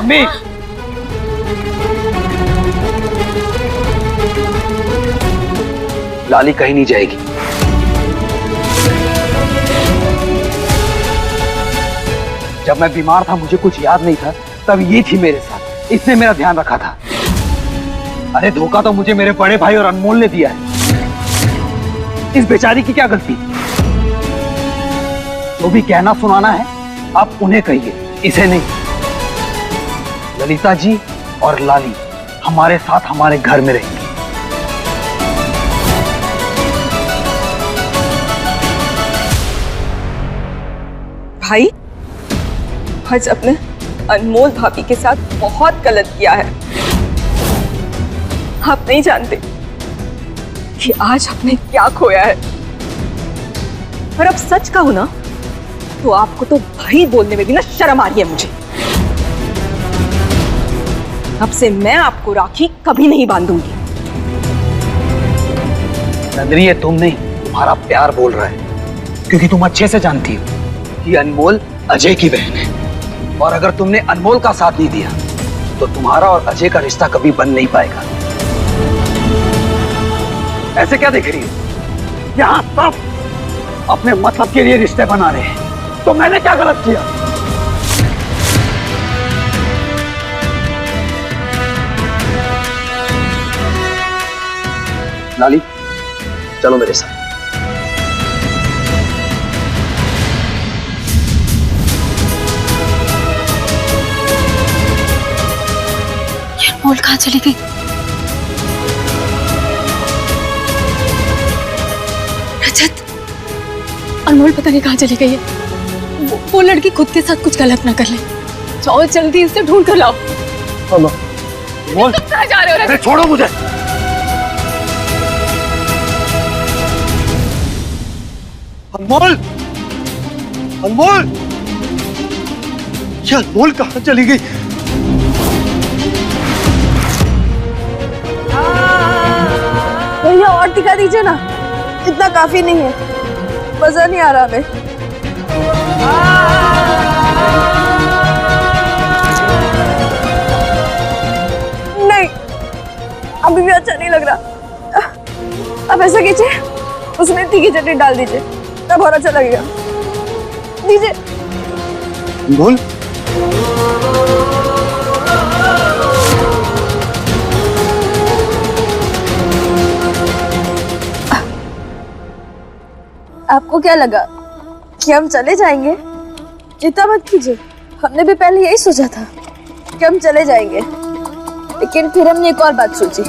Mummy, लाली कहीं नहीं जाएगी। जब मैं बीमार था, मुझे कुछ याद नहीं था, तब ये थी मेरे साथ, इसने मेरा ध्यान रखा था। अरे धोखा तो मुझे मेरे बड़े भाई और अनमोल ने दिया है। इस बेचारी की क्या गलती? जो भी कहना सुनाना है आप उन्हें कहिए, इसे नहीं। ललिता जी और लाली हमारे साथ हमारे घर में रहेंगी। भाई, आज अपने अनमोल भाभी के साथ बहुत गलत किया है। आप नहीं जानते कि आज आपने क्या खोया है। और अब सच कहूं ना, तो आपको तो भाई बोलने में भी ना शर्म आ रही है मुझे। अब से मैं आपको राखी कभी नहीं बांधूंगी। नंदनी, ये तुम नहीं, तुम्हारा प्यार बोल रहा है, क्योंकि तुम अच्छे से जानती हो कि अनमोल अजय की बहन है। और अगर तुमने अनमोल का साथ नहीं दिया तो तुम्हारा और अजय का रिश्ता कभी बन नहीं पाएगा। ऐसे क्या देख रही हो? यहाँ सब अपने मतलब के लिए रिश्ते बना रहे हैं, तो मैंने क्या गलत किया? लाली, चलो मेरे साथ। अनमोल कहाँ चली गई? रजत, अनमोल पता नहीं कहाँ चली गई है। वो लड़की खुद के साथ कुछ गलत ना कर ले। जाओ जल्दी इसे ढूंढ कर लाओ। अनमोल, तुम कहाँ जा रहे हो? रजत, छोड़ो मुझे। अनमोल, अनमोल, ये अनमोल कहाँ चली गई? भैया और दिखा दीजिए ना, इतना काफी नहीं है, मजा नहीं आ रहा हमें। नहीं, अभी भी अच्छा नहीं लग रहा। अब ऐसा कीजिए, उसमें तीखी चटनी डाल दीजिए, तब और अच्छा लगेगा। दीजिए। बोल। आपको क्या लगा कि हम चले जाएंगे? चिंता मत कीजिए, हमने भी पहले यही सोचा था कि हम चले जाएंगे, लेकिन फिर हमने एक और बात सोची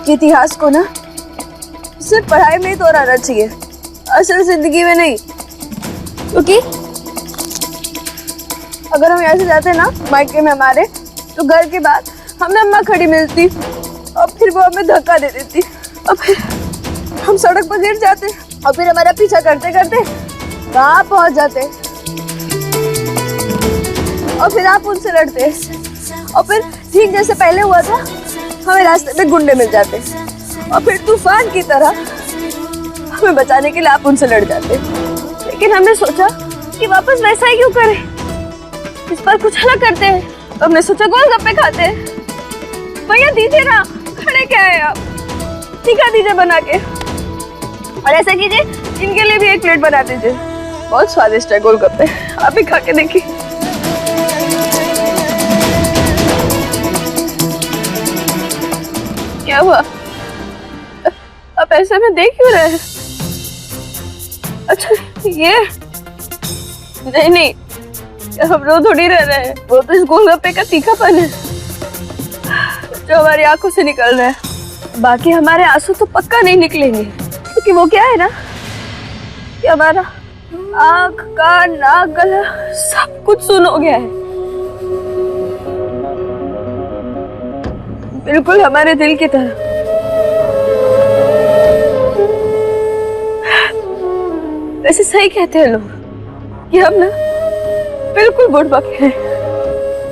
कि इतिहास को ना सिर्फ पढ़ाई में ही दोहराना चाहिए, असल जिंदगी में नहीं। क्योंकि अगर हम यहाँ से जाते ना मायके में हमारे, तो घर के बाद हमें अम्मा खड़ी मिलती और फिर वो हमें धक्का दे देती और फिर हम सड़क पर गिर जाते और फिर हमारा पीछा करते करते वहां पहुंच जाते और फिर आप उनसे लड़ते और फिर ठीक जैसे पहले हुआ था, हमें रास्ते में गुंडे मिल जाते और फिर तूफान की तरह हमें बचाने के लिए आप उनसे लड़ जाते। लेकिन हमने सोचा कि वापस वैसा ही क्यों करें, इस बार कुछ अलग करते हैं। तो हमने सोचा गोलगप्पे खाते हैं। भैया दीजिए ना, खड़े क्या है आप, दिखा दीजिए बना के। और ऐसा कीजिए, इनके लिए भी एक प्लेट बना दीजिए, बहुत स्वादिष्ट है गोलगप्पे, आप भी खा के देखिए। क्या हुआ, आप ऐसे में देख क्यों रहे हैं? अच्छा ये नहीं नहीं, हम रो थोड़ी रह रहे हैं, वो तो इस गोलगप्पे का तीखापन है जो हमारी आंखों से निकल रहा है। बाकी हमारे आंसू तो पक्का नहीं निकलेंगे, क्योंकि वो क्या है ना कि हमारा आँख, कान, नाक, गला सब कुछ सुन हो गया है, बिल्कुल हमारे दिल की तरह। वैसे सही कहते हैं लोग कि हम ना बिल्कुल बुड़बक हैं,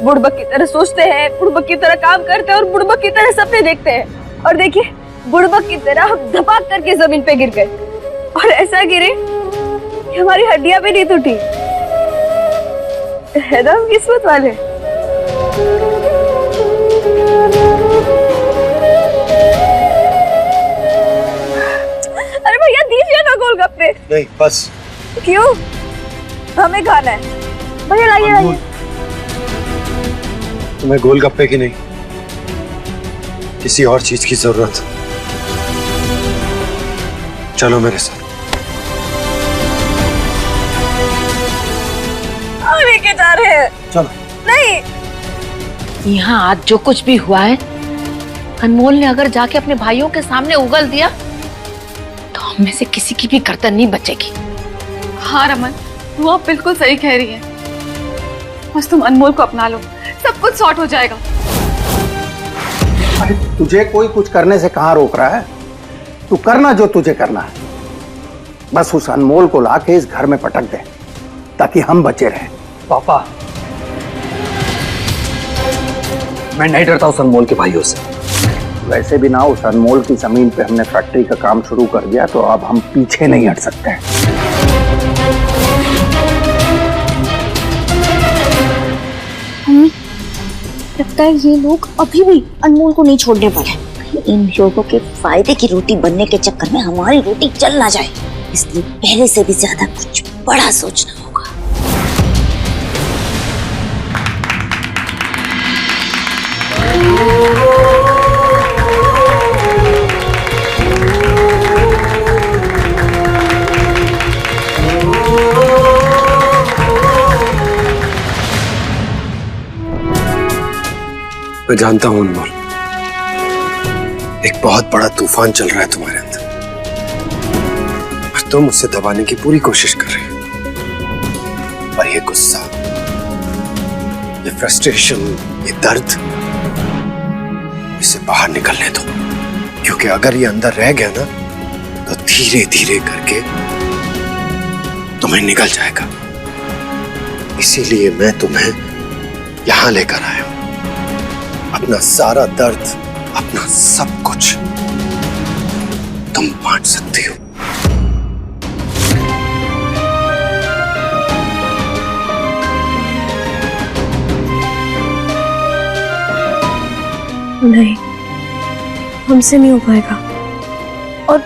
बुड़बक की तरह सोचते हैं, बुड़बक की तरह काम करते हैं और बुड़बक की तरह सपने देखते हैं। और देखिए, बुड़बक की तरह हम धपाक करके जमीन पे गिर गए और ऐसा गिरे कि हमारी हड्डियां भी नहीं टूटी। है ना हम किस्मत वाले। अरे भैया दीजिए ना गोलगप्पे। नहीं बस। क्यों? हमें खाना है। भैया लाइए लाइए। तुम्हें गोलगप्पे की नहीं, किसी और चीज की जरूरत। चलो मेरे साथ। हम लेके जा रहे हैं। चलो। नहीं। यहाँ आज जो कुछ भी हुआ है, अनमोल ने अगर जाके अपने भाइयों के सामने उगल दिया तो हम में से किसी की भी गर्दन नहीं बचेगी। हाँ रमन, वो आप बिल्कुल सही कह रही है। बस तुम अनमोल को अपना लो, सब कुछ सॉर्ट हो जाएगा। अरे तुझे कोई कुछ करने से कहाँ रोक रहा है? तू करना जो तुझे करना है। बस उस अनमोल को लाके इस घर में पटक दे ताकि हम बचे रहें। पापा, मैं नहीं डरता उस अनमोल के भाइयों से। वैसे भी ना उस अनमोल की जमीन पे हमने फैक्ट्री का काम शुरू कर दिया, तो अब हम पीछे नहीं हट सकते हैं। लगता है ये लोग अभी भी अनमोल को नहीं छोड़ने वाले। इन लोगों के फायदे की रोटी बनने के चक्कर में हमारी रोटी जल ना जाए, इसलिए पहले से भी ज्यादा कुछ बड़ा सोचना होगा। मैं जानता हूं अनमोल, एक बहुत बड़ा तूफान चल रहा है तुम्हारे अंदर और तुम उसे दबाने की पूरी कोशिश कर रहे हो। पर ये गुस्सा, ये फ्रस्ट्रेशन, ये दर्द, इसे बाहर निकलने दो, क्योंकि अगर ये अंदर रह गया ना तो धीरे धीरे करके तुम्हें निकल जाएगा। इसीलिए मैं तुम्हें यहां लेकर आया हूं। अपना सारा दर्द, अपना सब कुछ तुम बांट सकती हो। नहीं, हमसे नहीं हो पाएगा। और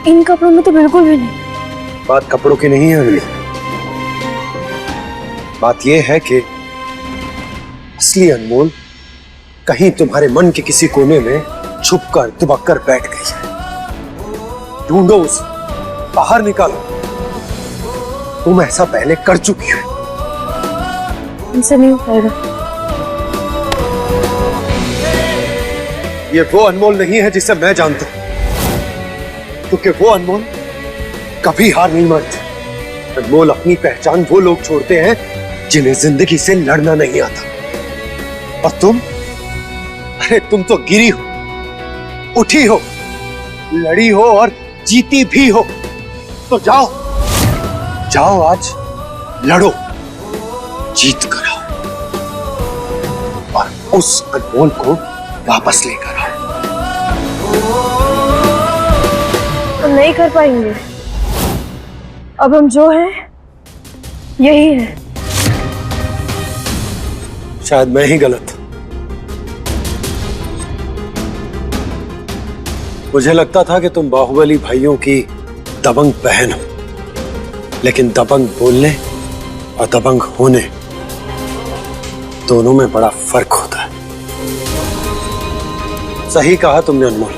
इन कपड़ों में तो बिल्कुल भी नहीं। बात कपड़ों की नहीं है अगली, बात यह है कि असली अनमोल कहीं तुम्हारे मन के किसी कोने में छुपकर दुबक कर बैठ गई है। ढूंढो उसे, बाहर निकालो। तुम ऐसा पहले कर चुकी हो। हमसे नहीं हो पाएगा। ये वो अनमोल नहीं है जिसे मैं जानता हूं, क्योंकि वो अनमोल कभी हार नहीं मानती। अनमोल अपनी पहचान वो लोग छोड़ते हैं जिन्हें जिंदगी से लड़ना नहीं आता। और तुम, अरे तुम तो गिरी हो, उठी हो, लड़ी हो और जीती भी हो। तो जाओ, जाओ आज लड़ो, जीत कर आओ और उस अनमोल को वापस लेकर आओ। हम नहीं कर पाएंगे। अब हम जो हैं यही है। शायद मैं ही गलत था। मुझे लगता था कि तुम बाहुबली भाइयों की दबंग बहन हो, लेकिन दबंग बोलने और दबंग होने दोनों में बड़ा फर्क होता है। सही कहा तुमने अनमोल,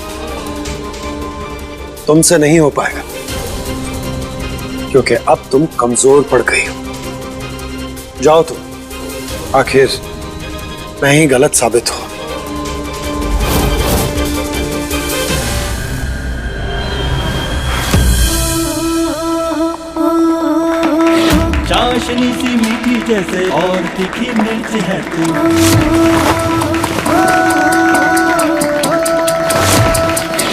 तुमसे नहीं हो पाएगा, क्योंकि अब तुम कमजोर पड़ गई हो। जाओ तुम, आखिर मैं ही गलत साबित हो। चाशनी सी मीठी जैसे और तीखी मिर्च है तू,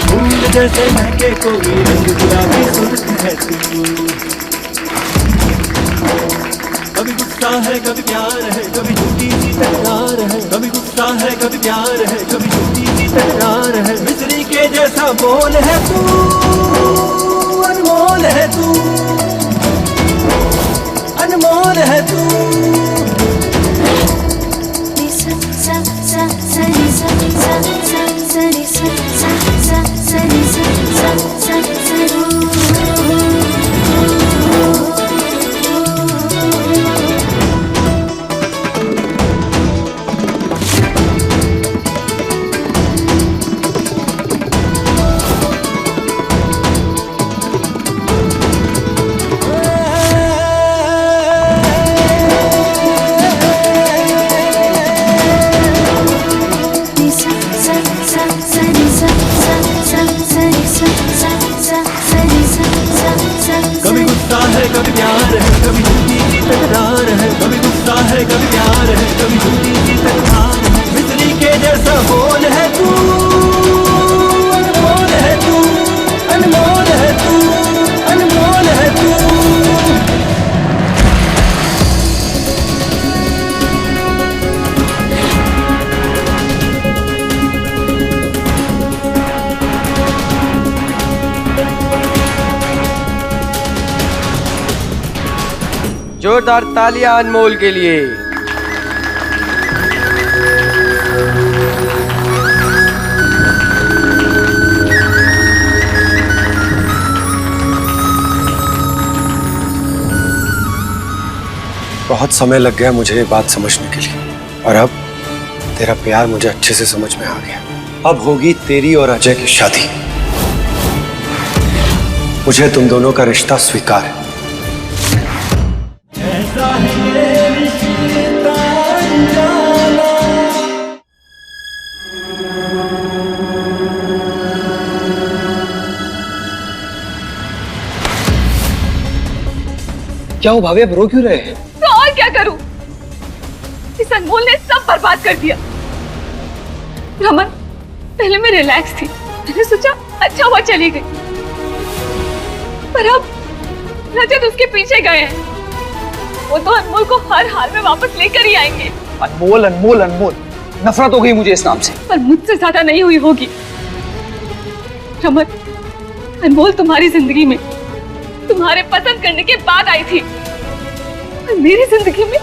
फूल जैसे महके कोई रंग गुलाबी सुर्ख है तू। कभी गुस्सा है कभी प्यार है, कभी झूठी सी तकरार है। कभी गुस्सा है कभी प्यार है, कभी झूठी सी तकरार है। मिस्री के जैसा बोल है तू, अनमोल है तू, अनमोल है तू। कभी प्यार है, कभी झूठी सी तकरार है, कभी गुस्सा है, कभी प्यार है, कभी झूठी सी तकरार है। बिजली के जैसा बोल है तू, अनमोल है तू, अनमोल है तू, अनमोल है तू। जोरदार तालियां अनमोल के लिए। बहुत समय लग गया मुझे ये बात समझने के लिए, और अब तेरा प्यार मुझे अच्छे से समझ में आ गया। अब होगी तेरी और अजय की शादी। मुझे तुम दोनों का रिश्ता स्वीकार है। क्या हो भाभी, अब रो क्यों रहे हैं? तो और क्या करूं? इस अनमोल ने सब बर्बाद कर दिया। रमन, पहले मैं रिलैक्स थी, मैंने सोचा अच्छा हुआ चली गई, पर अब रजत उसके पीछे गए हैं। वो तो अनमोल को हर हाल में वापस लेकर ही आएंगे। अनमोल अनमोल अनमोल, नफरत हो गई मुझे इस नाम से। पर मुझसे ज्यादा नहीं हुई होगी। रमन, अनमोल तुम्हारी जिंदगी में तुम्हारे पसंद करने के बाद आई थी, और मेरी जिंदगी में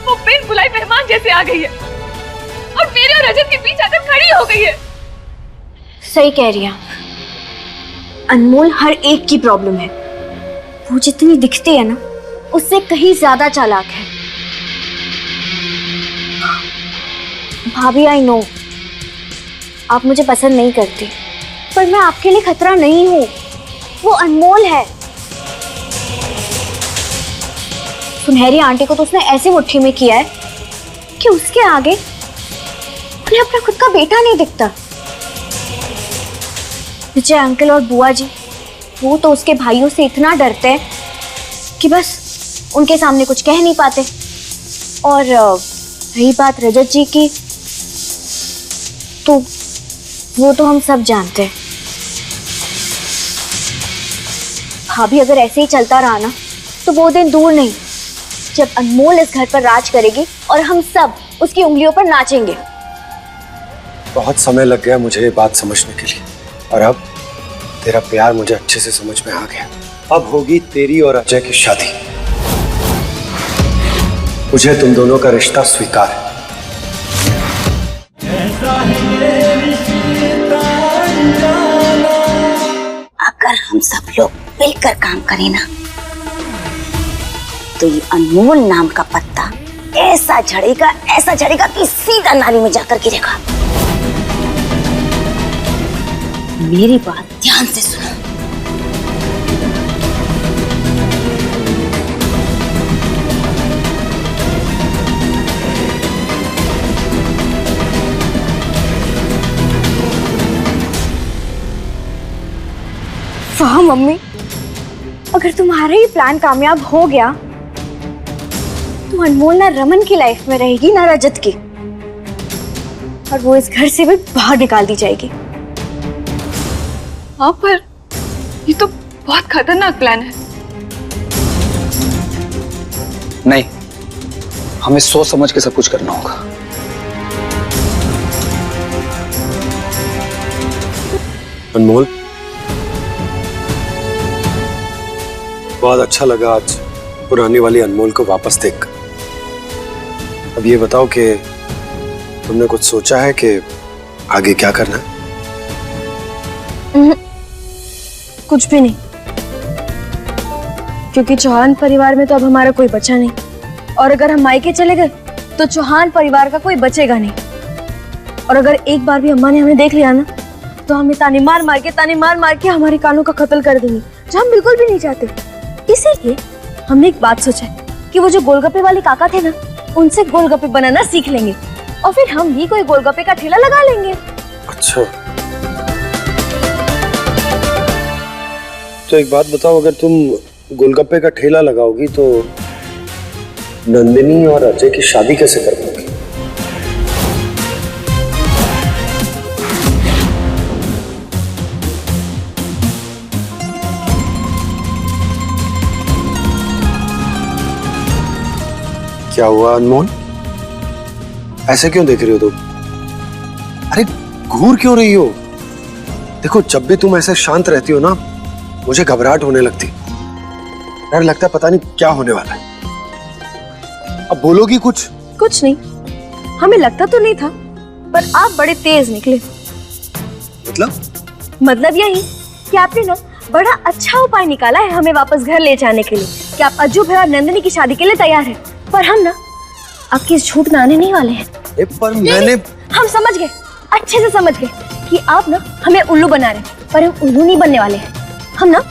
वो बिन बुलाई मेहमान जैसे आ गई है, और मेरे और रजत के बीच आकर खड़ी हो गई है। सही कह रही है, अनमोल हर एक की प्रॉब्लम है। वो जितनी दिखती है ना, उससे कहीं ज्यादा चालाक है। भाभी, आई नो आप मुझे पसंद नहीं करती, पर मैं आपके लिए खतरा नहीं हूं। वो अनमोल है। सुनहरी आंटी को तो उसने ऐसे मुट्ठी में किया है कि उसके आगे उन्हें अपना खुद का बेटा नहीं दिखता। विजय अंकल और बुआ जी, वो तो उसके भाइयों से इतना डरते हैं कि बस उनके सामने कुछ कह नहीं पाते। और रही बात रजत जी की, तो वो तो हम सब जानते हैं। भाभी, अगर ऐसे ही चलता रहा ना, तो वो दिन दूर नहीं जब अनमोल इस घर पर राज करेगी और हम सब उसकी उंगलियों पर नाचेंगे। बहुत समय लग गया मुझे ये बात समझने के लिए, और अब तेरा प्यार मुझे अच्छे से समझ में आ गया। अब होगी तेरी और अजय की शादी। मुझे तुम दोनों का रिश्ता स्वीकार है। अगर हम सब लोग मिलकर काम करें ना, तो ये अनमोल नाम का पत्ता ऐसा झड़ेगा कि सीधा नाली में जाकर गिरेगा। मेरी बात ध्यान से सुनो। वाह मम्मी, अगर तुम्हारा ये प्लान कामयाब हो गया तो अनमोल ना रमन की लाइफ में रहेगी ना रजत की, और वो इस घर से भी बाहर निकाल दी जाएगी। हाँ, पर ये तो बहुत खतरनाक प्लान है। नहीं, हमें सोच समझ के सब कुछ करना होगा। अनमोल, बहुत अच्छा लगा आज पुरानी वाली अनमोल को वापस देख। अब ये बताओ कि तुमने कुछ सोचा है कि आगे क्या करना है? कुछ भी नहीं, क्योंकि चौहान परिवार में तो अब हमारा कोई बचा नहीं, और अगर हम मायके चले गए तो चौहान परिवार का कोई बचेगा नहीं। और अगर एक बार भी अम्मा ने हमें देख लिया ना, तो हमें ताने मार मार के हमारे कानों का कत्ल कर देंगे, जो हम बिल्कुल भी नहीं चाहते। इसीलिए हमने एक बात सोचा है कि वो जो गोलगप्पे वाले काका थे ना, उनसे गोलगप्पे बनाना सीख लेंगे, और फिर हम भी कोई गोलगप्पे का ठेला लगा लेंगे। अच्छा, तो एक बात बताओ, अगर तुम गोलगप्पे का ठेला लगाओगी तो नंदिनी और अजय की शादी कैसे कर पाओगी? क्या हुआ अनमोल? ऐसे क्यों देख रही हो तुम? अरे घूर क्यों रही हो? देखो, जब भी तुम ऐसे शांत रहती हो ना, मुझे घबराहट होने लगती। डर लगता है पता नहीं क्या होने वाला है। अब बोलोगी कुछ? कुछ नहीं, हमें लगता तो नहीं था, पर आप बड़े तेज निकले। मतलब यही कि आपने ना बड़ा अच्छा उपाय निकाला है हमें वापस घर ले जाने के लिए, कि आप अज्जू भाई और नंदिनी की शादी के लिए तैयार हैं। पर हम ना आपकी इस झूठ में आने नहीं वाले हैं। पर मैंने हम समझ गए, अच्छे से समझ गए कि आप ना हमें उल्लू बना रहे हैं, पर हम उल्लू नहीं बनने वाले हैं। हम ना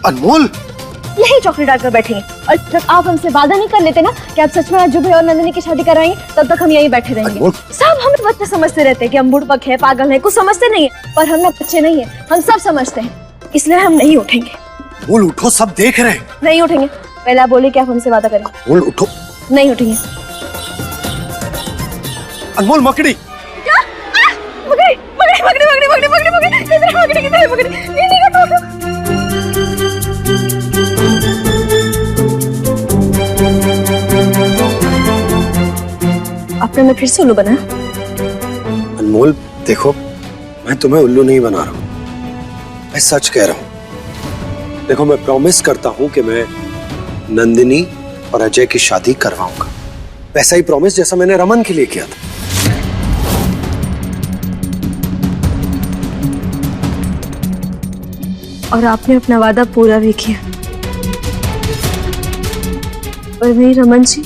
अनमोल यही चौकड़ी डालकर बैठेंगे, और जब तक आप हमसे वादा नहीं कर लेते ना कि आप सच में अज्जू भाई और नंदिनी की शादी कराएंगे, तब तक हम यहीं बैठे रहेंगे। सब हम बच्चे समझते रहते हैं कि हम बुड़बक है, पागल है, कुछ समझते नहीं है, पर हम ना बच्चे नहीं है, हम सब समझते हैं, इसलिए हम नहीं उठेंगे। बोल उठो, सब देख रहे हैं। नहीं उठेंगे, पहले आप बोले कि आप हमसे वादा करें। बोल उठो। नहीं उठेंगे। अनमोल मकड़ी। क्या? मकड़ी मकड़ी मकड़ी मकड़ी मकड़ी मकड़ी मकड़ी किधर मकड़ी किधर मकड़ी? नहीं नहीं उठो। आपने मैं फिर से उल्लू बना? अनमोल देखो, मैं तुम्हें उल्लू नहीं बना रहा हूँ, मैं सच कह रहा हूँ। देखो, मैं प्रॉमिस करता हूँ कि मैं नंदिनी और अजय की शादी करवाऊंगा, वैसा ही प्रॉमिस जैसा मैंने रमन के लिए किया था। और आपने अपना वादा पूरा भी किया, और नहीं रमन जी,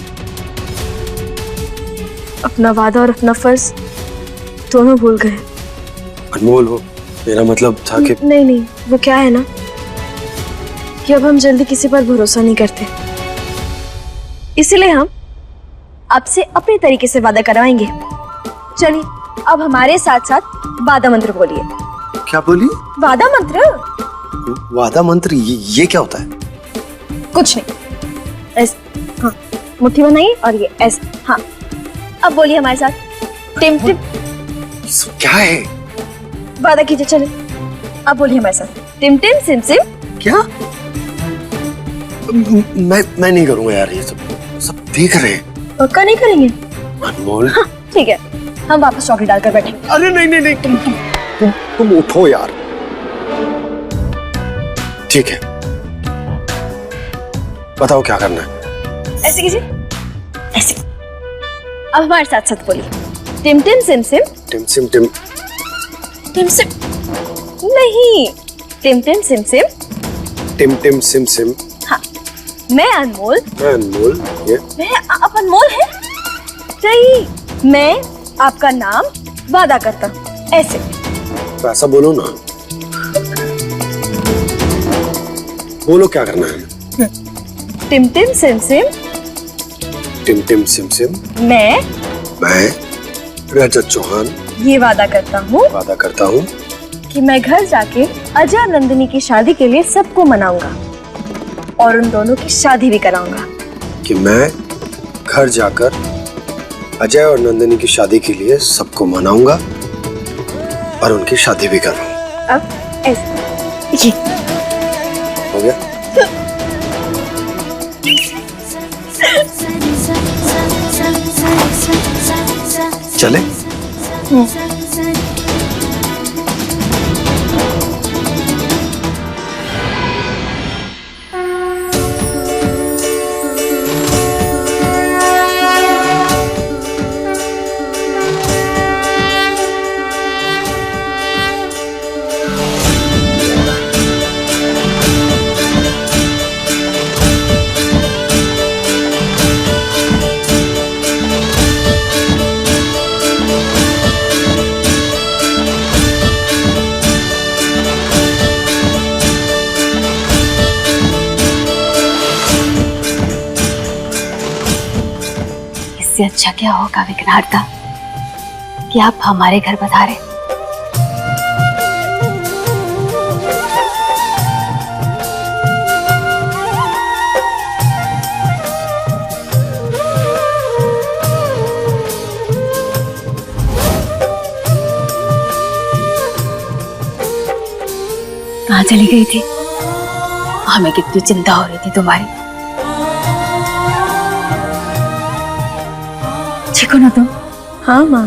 अपना वादा और अपना फर्ज दोनों भूल गए। अनमोल, हो मेरा मतलब था कि नहीं नहीं, वो क्या है ना कि अब हम जल्दी किसी पर भरोसा नहीं करते, इसलिए हम आपसे अपने तरीके से वादा करवाएंगे। चलिए अब हमारे साथ साथ वादा मंत्र बोलिए। क्या बोली? वादा मंत्र। वादा मंत्र ये क्या होता है? कुछ नहीं, ऐसे हाँ मुट्ठी बनाइए और ये ऐसे। हाँ अब बोलिए हमारे साथ। टिम टिम। क्या है? वादा कीजिए, चलिए अब बोलिए हमारे साथ। टिम टिम सिम सिम। क्या? मैं नहीं करूंगा यार, ये सब देख रहे हैं। पक्का नहीं करेंगे? अनमोल हाँ ठीक है, हम वापस चौकी डालकर बैठे। अरे नहीं नहीं नहीं, तुम उठो यार। ठीक है, बताओ क्या करना है। ऐसे कीजिए, ऐसे। अब हमारे साथ साथ बोलिए। टिम टिम सिम सिम। टिम सिम टिम। टिम सिम नहीं, टिम टिम सिम सिम। टिम टिम सिम सिम। हाँ, मैं अनमोल। मैं अनमोल। ये मैं आप अनमोल है? नहीं, मैं आपका नाम वादा करता हूँ, ऐसे। तो ऐसा बोलो ना। बोलो क्या करना है। टिम टिम सिम सिम। टिम टिम सिम सिम। मैं रजत चौहान ये वादा करता हूँ कि मैं घर जाके अजय और नंदिनी की शादी के लिए सबको मनाऊंगा और उन दोनों की शादी भी कराऊंगा। कि मैं घर जाकर अजय और नंदिनी की शादी के लिए सबको मनाऊंगा और उनकी शादी भी करूंगा। अब ऐसे ये हो गया? चले? इससे अच्छा क्या होगा विघ्नहर्ता कि आप हमारे घर पधारे। कहाँ चली गई थी? हमें कितनी चिंता हो रही थी तुम्हारी। ठीक हो ना तुम? हाँ माँ।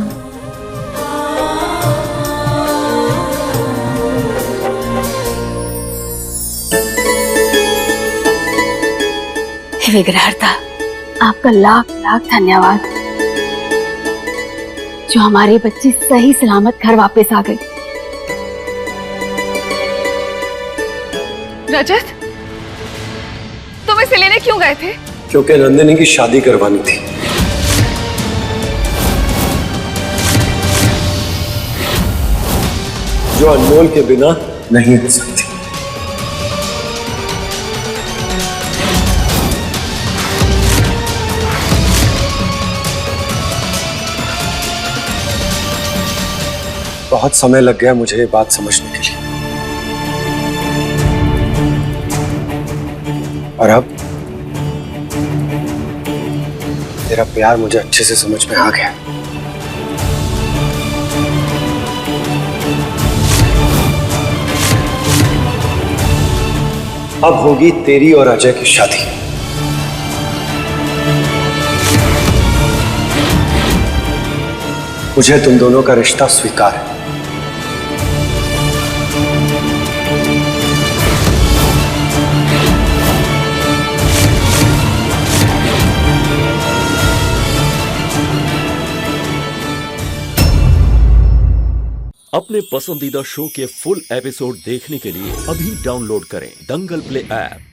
हे विग्रहर्ता, आपका लाख लाख धन्यवाद जो हमारी बच्ची सही सलामत घर वापस आ गई। रजत, तुम इसे लेने क्यों गए थे? क्योंकि नंदिनी की शादी करवानी थी। जो अनमोल के बिना नहीं हो सकती। बहुत समय लग गया मुझे ये बात समझने के लिए, और अब तेरा प्यार मुझे अच्छे से समझ में आ गया। अब होगी तेरी और अजय की शादी। मुझे तुम दोनों का रिश्ता स्वीकार है। अपने पसंदीदा शो के फुल एपिसोड देखने के लिए अभी डाउनलोड करें दंगल प्ले ऐप।